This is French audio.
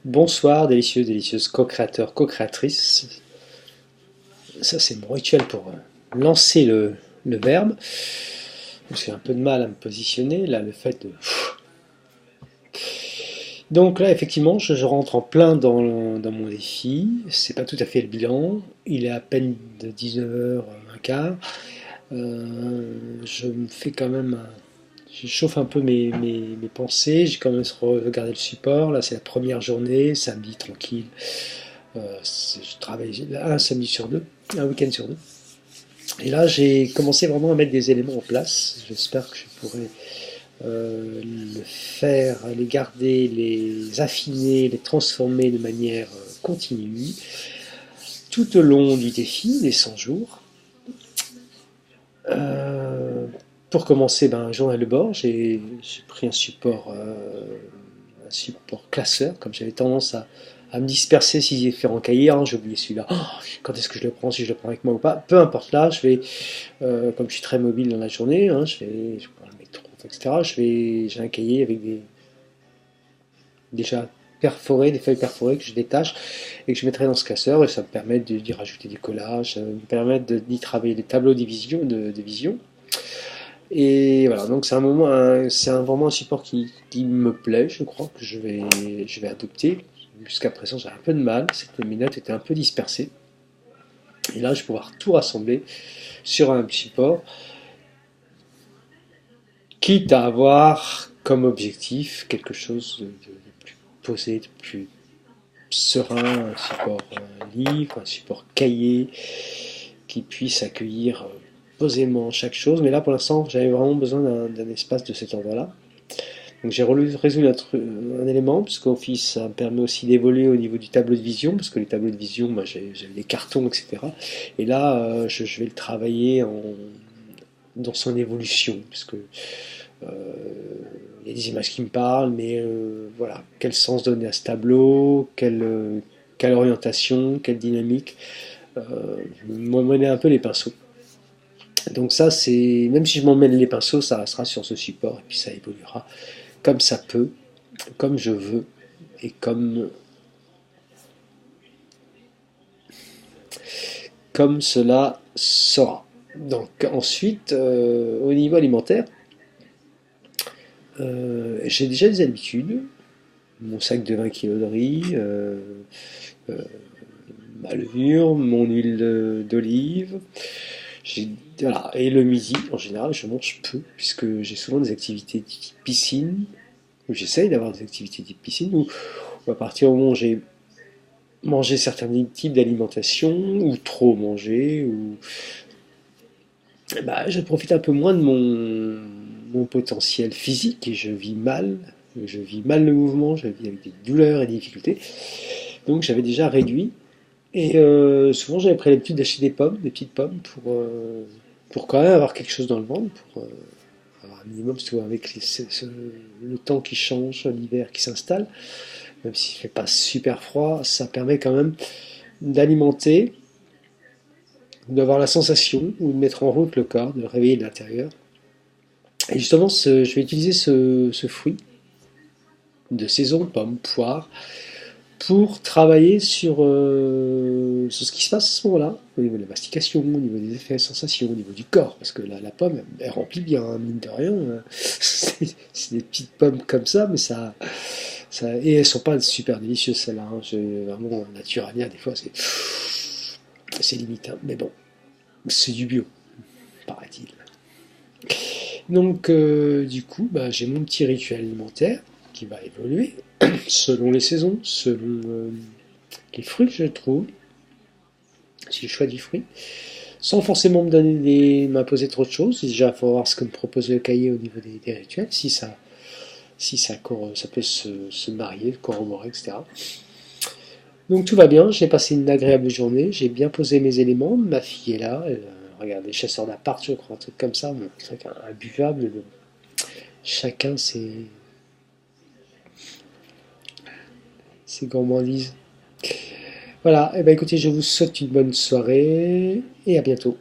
Bonsoir, délicieux, délicieuse co-créateurs, co-créatrices. Ça, c'est mon rituel pour lancer le verbe. J'ai un peu de mal à me positionner. Là, le fait de. Donc là, effectivement, je rentre en plein dans mon défi. C'est pas tout à fait le bilan. Il est à peine de 19h15. Je me fais quand même. Je chauffe un peu mes pensées. J'ai quand même regardé le support. Là, c'est la première journée, samedi tranquille. Je travaille un samedi sur deux, un week-end sur deux. Et là, j'ai commencé vraiment à mettre des éléments en place. J'espère que je pourrai le faire, les garder, les affiner, les transformer de manière continue tout au long du défi, les 100 jours. Euh, pour commencer, un journal de bord, j'ai pris un support classeur, comme j'avais tendance à me disperser si j'ai fait en cahier. Hein, j'ai oublié celui-là. Oh, quand est-ce que je le prends, si je le prends avec moi ou pas. Peu importe là, comme je suis très mobile dans la journée, hein, je prends le métro, etc. J'ai un cahier avec déjà perforé, des feuilles perforées que je détache et que je mettrai dans ce classeur et ça me permet d'y rajouter des collages, ça me permet d'y travailler des tableaux de vision. Et voilà, donc vraiment un support qui me plaît, je crois que je vais adopter. Jusqu'à présent, j'ai un peu de mal, mes notes étaient un peu dispersées. Et là, je vais pouvoir tout rassembler sur un support, quitte à avoir comme objectif quelque chose de plus posé, de plus serein, un support livre, un support cahier, qui puisse accueillir posément chaque chose. Mais là, pour l'instant, j'avais vraiment besoin d'un espace de cet ordre-là. Donc j'ai résolu un élément, puisque Office ça me permet aussi d'évoluer au niveau du tableau de vision, parce que les tableaux de vision, moi j'ai des cartons, etc. Et là, je vais le travailler dans son évolution, puisque il y a des images qui me parlent, mais voilà, quel sens donner à ce tableau, quelle orientation, quelle dynamique, me mener un peu les pinceaux. Donc ça, même si je m'emmène les pinceaux, ça restera sur ce support, et puis ça évoluera comme ça peut, comme je veux, et comme cela sera. Donc ensuite, au niveau alimentaire, j'ai déjà des habitudes. Mon sac de 20 kg de riz, euh, ma levure, mon huile d'olive. Voilà. Et le midi, en général, je mange peu, puisque j'ai souvent des activités de piscine, ou j'essaye d'avoir des activités de piscine, où à partir du moment où j'ai mangé certains types d'alimentation, ou trop manger, je profite un peu moins de mon potentiel physique et je vis mal. Je vis mal le mouvement, je vis avec des douleurs et des difficultés. Donc j'avais déjà réduit. Et souvent j'avais pris l'habitude d'acheter des pommes, des petites pommes, pour quand même avoir quelque chose dans le ventre, pour avoir un minimum, parce que avec le temps qui change, l'hiver qui s'installe, même s'il ne fait pas super froid, ça permet quand même d'alimenter, d'avoir la sensation, ou de mettre en route le corps, de le réveiller de l'intérieur. Et justement, je vais utiliser ce fruit de saison, pomme, poire, pour travailler sur ce qui se passe à ce moment-là, au niveau de la mastication, au niveau des effets, sensations, au niveau du corps, parce que la pomme, elle remplit bien, hein, mine de rien. C'est des petites pommes comme ça, mais et elles sont pas super délicieuses celles-là. Hein. Vraiment, naturalien, des fois, c'est limite. Hein. Mais bon, c'est du bio, paraît-il. Donc, du coup, j'ai mon petit rituel alimentaire qui va évoluer selon les saisons, selon les fruits que je trouve, si je choisis du fruit, sans forcément m'imposer trop de choses. Déjà, il faut voir ce que me propose le cahier au niveau des rituels, si ça peut se marier, corroborer, etc. Donc tout va bien, j'ai passé une agréable journée, j'ai bien posé mes éléments, ma fille est là, regardez, chasseur d'appart, je crois, un truc comme ça, un truc imbuvable, chacun ses gourmandises. Voilà, et écoutez, je vous souhaite une bonne soirée et à bientôt.